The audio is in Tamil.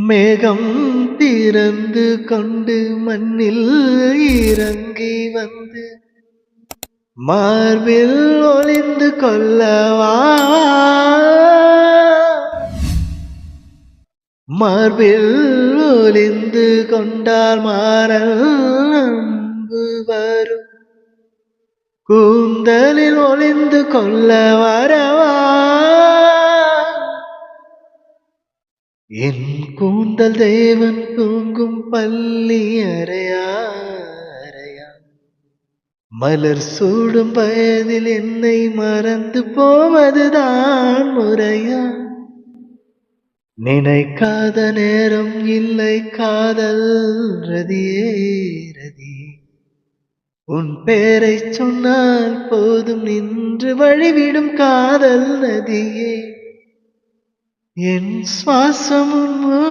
மேகம் திறந்து கொண்டு மண்ணில் இறங்கி வந்து மார்பில் ஒளிந்து கொள்ளவா, மார்பில் ஒளிந்து கொண்டால் மாறல் அன்பு வரும், கூந்தலில் ஒளிந்து கொள்ள வரவா, என் கூந்தல் தேவன் தூங்கும் பள்ளி அறையா, மலர் சூடும் வயதில் என்னை மறந்து போவதுதான் முறையா, நினைக்காத நேரம் இல்லை காதல் ரதியே ரதியே, உன் பேரை சொன்னால் போதும் நின்று வழிவிடும் காதல் நதியே, என் சுவாசமும்